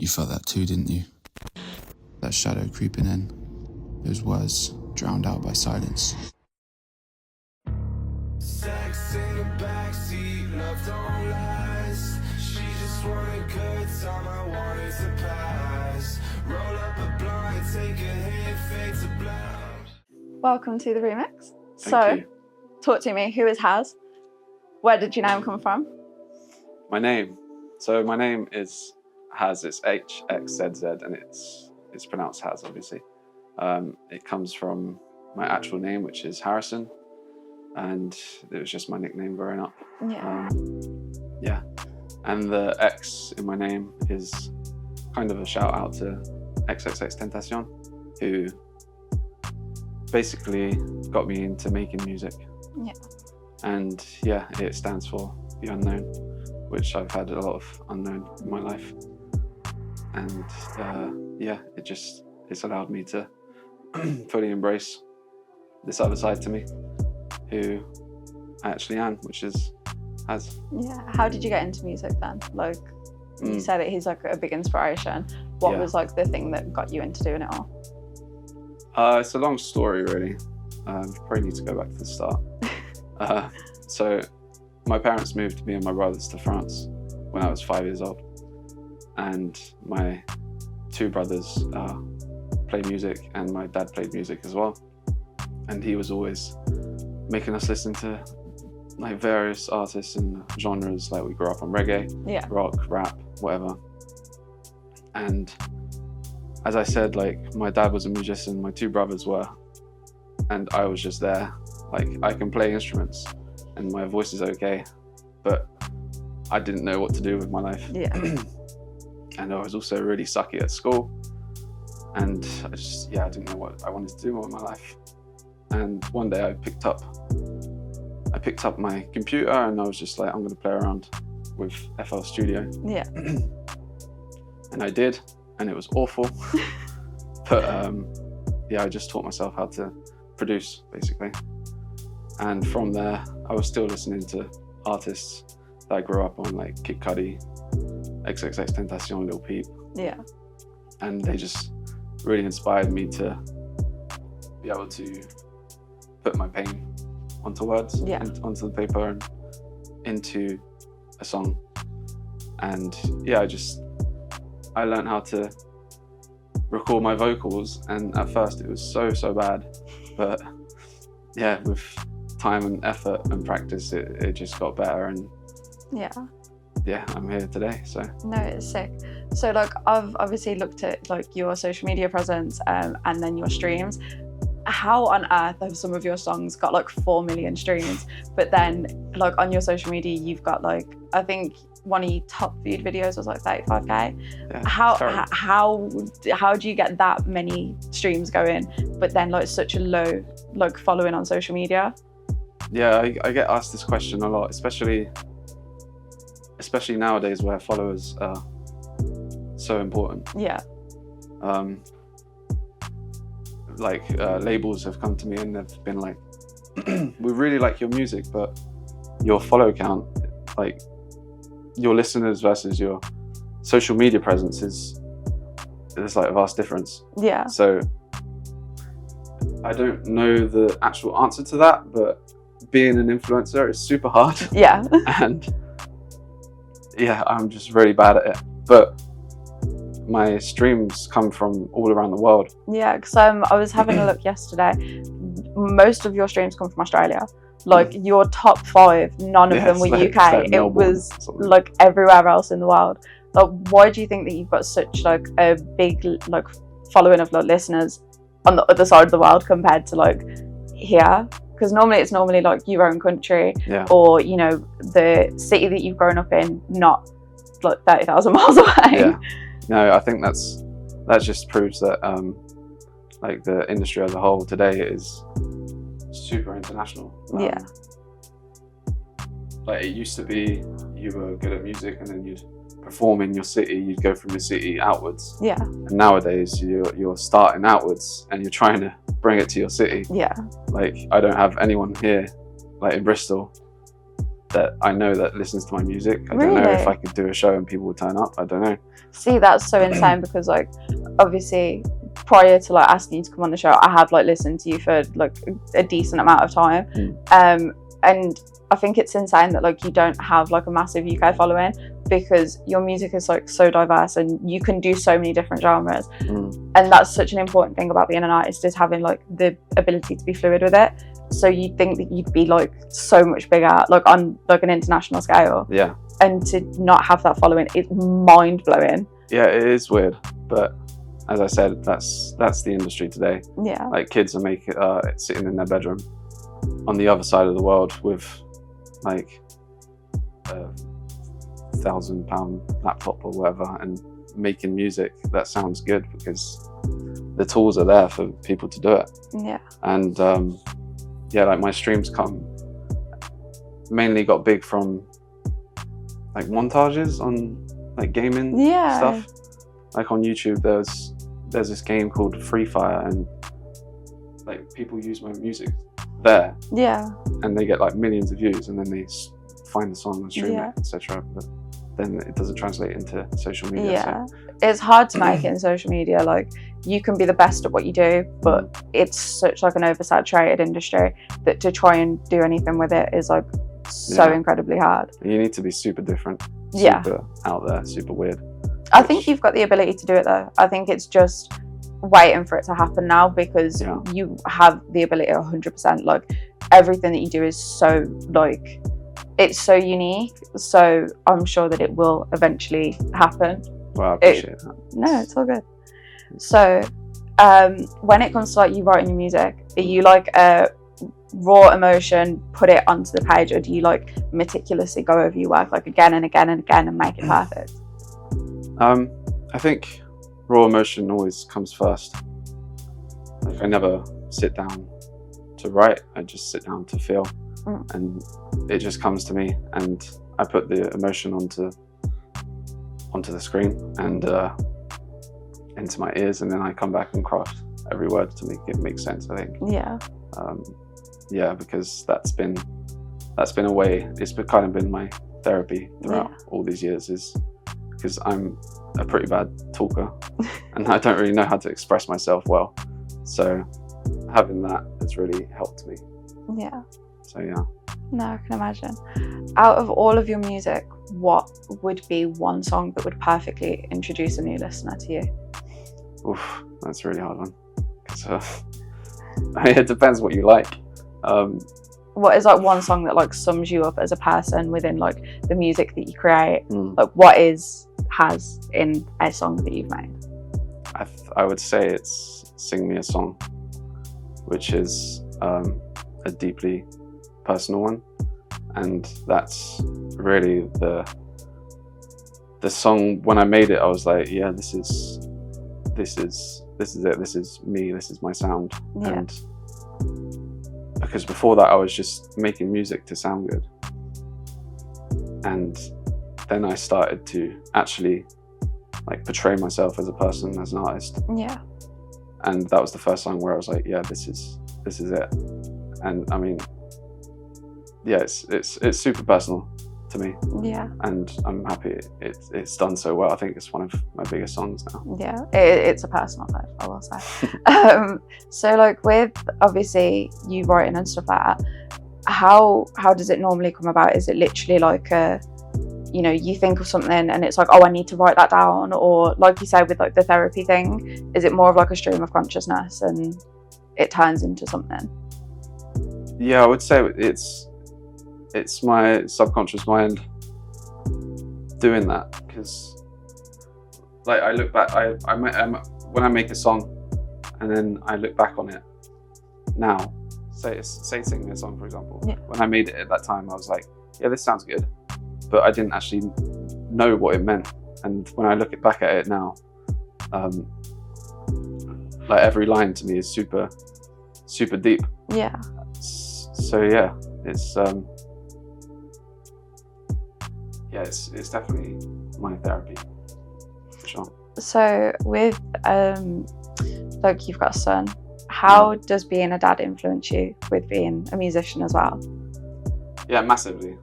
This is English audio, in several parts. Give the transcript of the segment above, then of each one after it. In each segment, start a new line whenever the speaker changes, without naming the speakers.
You felt that too, didn't you? That shadow creeping in, those words drowned out by silence.
Sex in the backseat, love don't last. She just wanted good time, I wanted to pass. Roll up a blunt, take a hit, fade to black.
Welcome to the remix.
Thank you.
Talk to me. Who is Hxzz? Where did your name come from?
My name is Hxzz. It's Hxzz, and it's pronounced Hxzz, obviously. It comes from my actual name, which is Harrison, and it was just my nickname growing up.
Yeah.
And the X in my name is kind of a shout out to XXXTentacion, who basically got me into making music.
Yeah.
And yeah, it stands for the unknown, which I've had a lot of unknown in my life. And yeah, it's allowed me to fully embrace this other side to me, who I actually am, which is Hxzz.
Yeah. How did you get into music then? Like, you said that he's like a big inspiration. What was like the thing that got you into doing it all?
It's a long story, really. Probably need to go back to the start. So my parents moved me and my brothers to France when I was 5 years old. And my two brothers play music, and my dad played music as well. And he was always making us listen to like various artists and genres. Like, we grew up on reggae, rock, rap, whatever. And as I said, like, my dad was a musician, my two brothers were, and I was just there. Like, I can play instruments and my voice is okay, but I didn't know what to do with my life.
Yeah.
And I was also really sucky at school, and I didn't know what I wanted to do with my life. And one day I picked up my computer, and I was just like, I'm going to play around with FL Studio.
Yeah.
And I did, and it was awful. But yeah, I just taught myself how to produce, basically. And from there, I was still listening to artists that I grew up on, like Kid Cudi, XXXTentacion, Lil Peep.
Yeah.
And they just really inspired me to be able to put my pain onto words, and onto the paper and into a song. And yeah, I learned how to record my vocals, and at first it was so bad, but yeah, with time and effort and practice, it just got better. And yeah, I'm here today. So
no, it's sick. So like, I've obviously looked at like your social media presence and then your streams. How on earth have some of your songs got like 4 million streams, but then like on your social media you've got like, I think one of your top viewed videos was like 35k.
Yeah,
how do you get that many streams going, but then like such a low like following on social media?
Yeah, I get asked this question a lot, especially nowadays where followers are so important.
Yeah.
Labels have come to me and they've been like, we really like your music, but your follow count, like your listeners versus your social media presence, there's like a vast difference.
Yeah.
So I don't know the actual answer to that, but being an influencer is super hard.
Yeah.
And yeah, I'm just really bad at it. But my streams come from all around the world.
Yeah, because I was having a look yesterday. Most of your streams come from Australia. Like your top 5, none of them were UK. It was like everywhere else in the world. Like, why do you think that you've got such like a big like following of like listeners on the other side of the world compared to like here? Because normally it's like your own country, or you know, the city that you've grown up in, not like 30,000 miles away.
Yeah. No, I think that just proves that like the industry as a whole today is super international.
Yeah.
Like, it used to be you were good at music and then you'd perform in your city, you'd go from your city outwards.
Yeah.
And nowadays you're starting outwards and you're trying to bring it to your city.
Yeah.
Like, I don't have anyone here, like in Bristol, that I know that listens to my music. I don't know if I could do a show and people would turn up. I don't know.
See, that's so insane because like obviously prior to like asking you to come on the show, I have like listened to you for like a decent amount of time. And I think it's insane that like you don't have like a massive UK following, because your music is like so diverse and you can do so many different genres. And that's such an important thing about being an artist, is having like the ability to be fluid with it. So you'd think that you'd be like so much bigger, like on like an international scale.
Yeah.
And to not have that following is mind blowing.
Yeah, it is weird, but as I said, that's the industry today.
Yeah.
Like kids are sitting in their bedroom on the other side of the world with like a £1,000 laptop or whatever and making music that sounds good because the tools are there for people to do it.
Yeah.
And yeah, like my streams mainly got big from like montages on like gaming stuff. Like on YouTube, there's this game called Free Fire, and like people use my music there. Yeah. And they get like millions of views, and then they find the song and stream it, etc. But then it doesn't translate into social media.
Yeah. So it's hard to make it in social media. Like you can be the best at what you do, but it's such like an oversaturated industry that to try and do anything with it is like so incredibly hard. You
need to be super different, super out there, super weird.
I think you've got the ability to do it though. I think it's just waiting for it to happen now, because you have the ability 100%. Like everything that you do is so like, it's so unique. So I'm sure that it will eventually happen.
Well, I appreciate that.
No, it's all good. So when it comes to like you writing your music, are you like a raw emotion, put it onto the page, or do you like meticulously go over your work like again and again and again and make it perfect?
I think raw emotion always comes first. Like I never sit down to write, I just sit down to feel, and it just comes to me, and I put the emotion onto the screen and into my ears, and then I come back and craft every word to make it make sense, I think. Yeah, because that's been a way, it's kind of been my therapy throughout all these years, is because I'm a pretty bad talker and I don't really know how to express myself well. So having that has really helped me. Yeah. So yeah.
No, I can imagine. Out of all of your music, what would be one song that would perfectly introduce a new listener to you?
Oof, that's a really hard one. 'Cause, it depends what you like.
What is like one song that like sums you up as a person within like the music that you create? Like what is Hxzz in a song that you've made?
I would say it's Sing Me a Song, which is a deeply personal one, and that's really the song. When I made it, I was like, yeah, this is it, this is me, this is my sound. And because before that I was just making music to sound good, and then I started to actually like portray myself as a person, as an artist. Yeah. And that was the first song where I was like, yeah, this is it. And I mean, yeah, it's super personal to me. Yeah. And I'm happy it's done so well. I think it's one of my biggest songs now.
Yeah, it's a personal life, I will say. So like with obviously you writing and stuff like that, how does it normally come about? Is it literally like you think of something and it's like, oh, I need to write that down? Or like you said with like the therapy thing, is it more of like a stream of consciousness and it turns into something?
Yeah, I would say it's my subconscious mind doing that, because like I look back, when I make a song and then I look back on it now, say Sing Me a Song, for example. Yeah. When I made it at that time, I was like, yeah, this sounds good, but I didn't actually know what it meant. And when I look back at it now, like every line to me is super, super deep. Yeah. So yeah, it's definitely my therapy, for sure.
So with like you've got a son, how does being a dad influence you with being a musician as well?
Yeah, massively.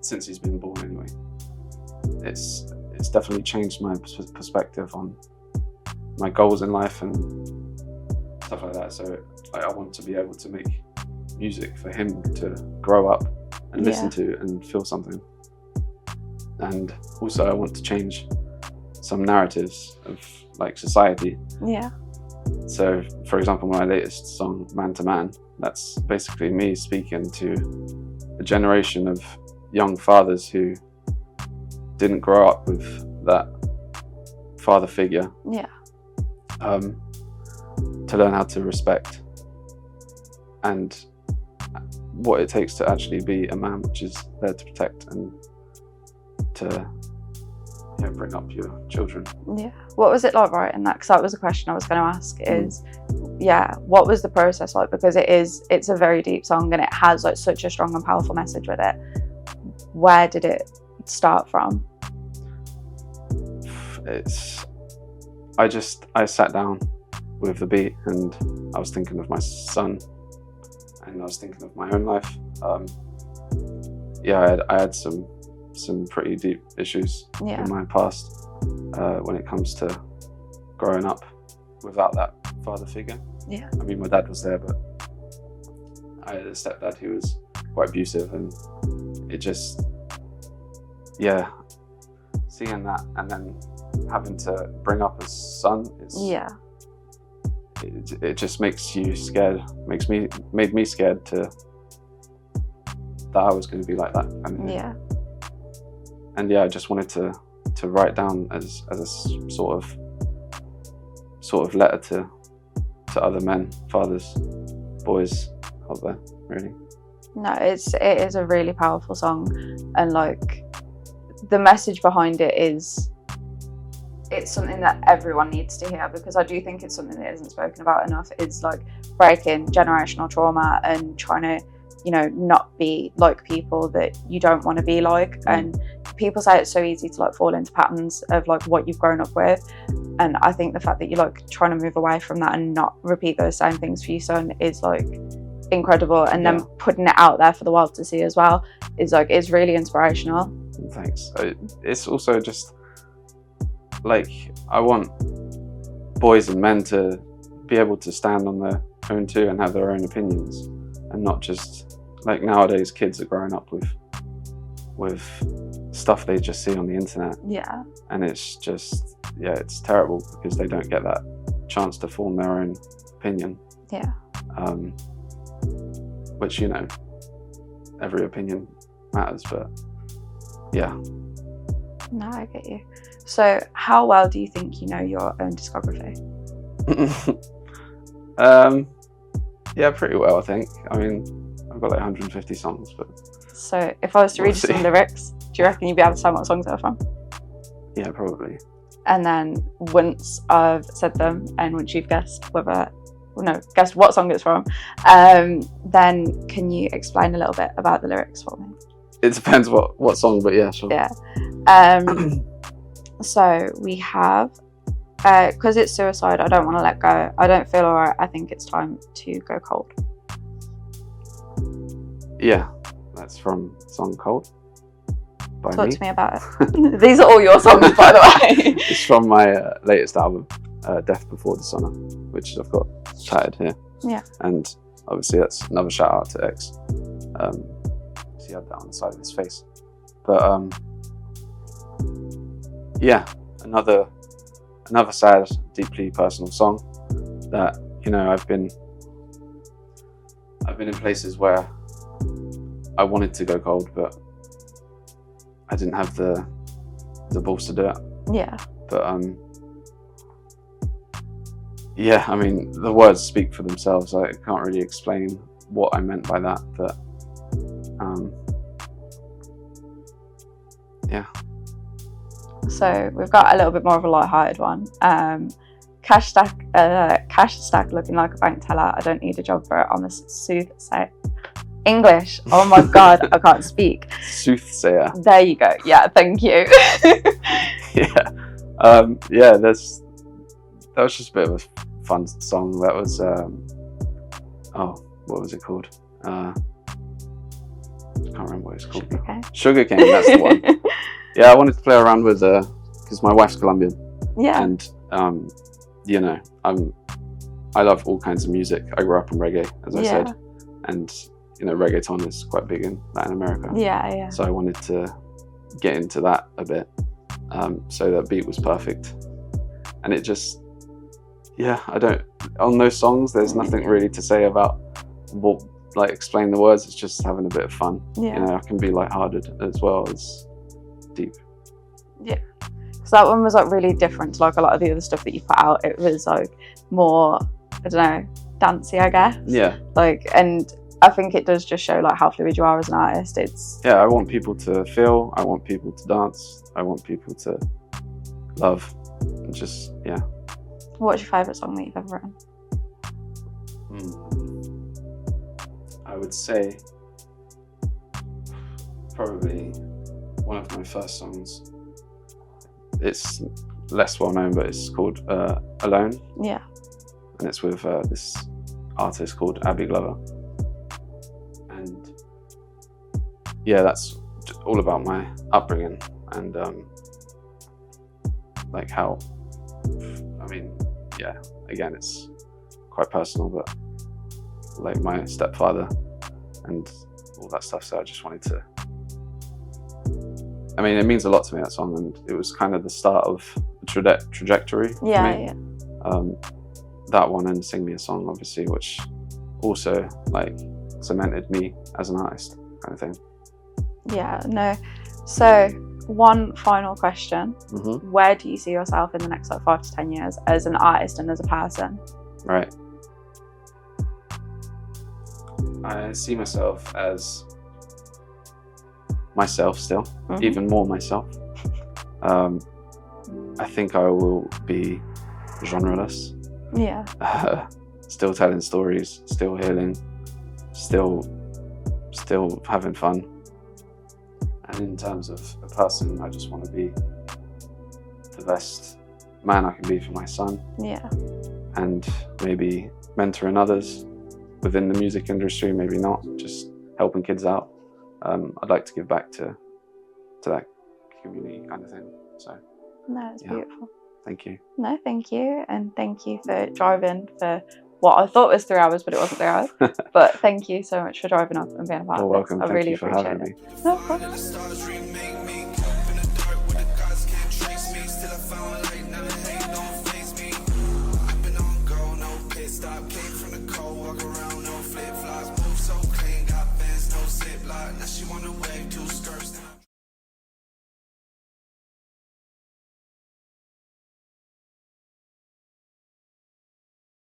Since he's been born, anyway. It's definitely changed my perspective on my goals in life and stuff like that. So I want to be able to make music for him to grow up and listen to and feel something. And also I want to change some narratives of like society.
Yeah.
So for example, my latest song, Man to Man, that's basically me speaking to a generation of young fathers who didn't grow up with that father figure.
Yeah.
To learn how to respect and what it takes to actually be a man, which is there to protect and to bring up your children.
Yeah. What was it like writing that? Because that was a question I was going to ask. Is what was the process like? Because it's a very deep song and it has like such a strong and powerful message with it. Where did it start from?
I sat down with the beat and I was thinking of my son and I was thinking of my own life. I had some pretty deep issues in my past when it comes to growing up without that father figure.
Yeah.
I mean, my dad was there, but I had a stepdad who was quite abusive, and it just, seeing that and then having to bring up a son it just makes you scared, made me scared that I was going to be like that. And I just wanted to write down as a sort of letter to other men, fathers, boys out there, really.
No, it is a really powerful song, and like the message behind it it's something that everyone needs to hear, because I do think it's something that isn't spoken about enough. It's like breaking generational trauma and trying to, not be like people that you don't want to be like. And people say it's so easy to like fall into patterns of like what you've grown up with. And I think the fact that you're like trying to move away from that and not repeat those same things for your son is like incredible. And then putting it out there for the world to see as well is like, it's really inspirational.
Thanks. It's also just like, I want boys and men to be able to stand on their own too and have their own opinions, and not just like nowadays kids are growing up with stuff they just see on the internet.
Yeah.
And it's just, it's terrible because they don't get that chance to form their own opinion.
Yeah.
Which, every opinion matters, but
No, I get you. So how well do you think you know your own discography?
Pretty well, I think. I mean, I've got like 150 songs, but...
So if I was to read you some lyrics, do you reckon you'd be able to tell what songs they're from?
Yeah, probably.
And then once I've said them and once you've guessed guessed what song it's from, then can you explain a little bit about the lyrics for me?
It depends what song, but yeah, sure.
Yeah. So we have, because it's suicide, I don't want to let go. I don't feel alright. I think it's time to go cold.
Yeah, that's from the song Cold by
Talk to me about it. These are all your songs, by the way.
It's from my latest album, Death Before Dishonor, which I've got tatted here. Yeah. And obviously that's another shout out to X. He had that on the side of his face. But another sad, deeply personal song that, I've been in places where I wanted to go cold, but I didn't have the balls to do it.
Yeah.
But I mean, the words speak for themselves. I can't really explain what I meant by that, but
So we've got a little bit more of a light-hearted one. Cash stack looking like a bank teller. I don't need a job for it. I'm a soothsayer. English. Oh my god, I can't speak.
Soothsayer.
There you go. Yeah, thank you.
That was just a bit of a fun song. That was what was it called? can't remember what it's called.
Sugarcane.
Sugarcane, that's the one. Yeah, I wanted to play around with because my wife's Colombian.
Yeah.
And you know, I love all kinds of music. I grew up on reggae, as I said, and you know, reggaeton is quite big in Latin America.
Yeah.
So I wanted to get into that a bit. So that beat was perfect, and it just, on those songs there's nothing really to say about what, like, explain the words. It's just having a bit of fun. You know, I can be lighthearted as well as deep.
Yeah, so that one was like really different to like a lot of the other stuff that you put out. It was like more, I don't know, dancey, I guess.
Yeah. Like,
and I think it does just show like how fluid you are as an artist. It's
I want people to feel, I want people to dance, I want people to love, and just
What's your favourite song that you've ever written?
I would say probably one of my first songs. It's less well known, but it's called Alone.
Yeah.
And it's with this artist called Abby Glover. And that's all about my upbringing and like how, again, it's quite personal, but like my stepfather and all that stuff. So I just wanted to, it means a lot to me, that song, and it was kind of the start of the trajectory for me. That one and Sing Me a Song, obviously, which also like cemented me as an artist, kind of thing. Yeah, no.
So one final question. Where do you see yourself in the next like 5 to 10 years as an artist and as a person?
Right. I see myself as myself still, even more myself. I think I will be genreless.
Yeah.
Still telling stories, still healing, still having fun. And in terms of a person, I just want to be the best man I can be for my son.
Yeah.
And maybe mentoring others within the music industry, maybe not, just helping kids out. I'd like to give back to that community kind of thing. So.
No, it's beautiful.
Thank you.
No, thank you. And thank you for driving for what I thought was 3 hours, but it wasn't 3 hours. But thank you so much for driving up and being a part of this.
Welcome.
I really
Thank you for
appreciate
having
it.
me.
No problem.
Stop, came from the cold, walk around, no flip-flops, move so clean, got bands, no zip lock. Now she wanna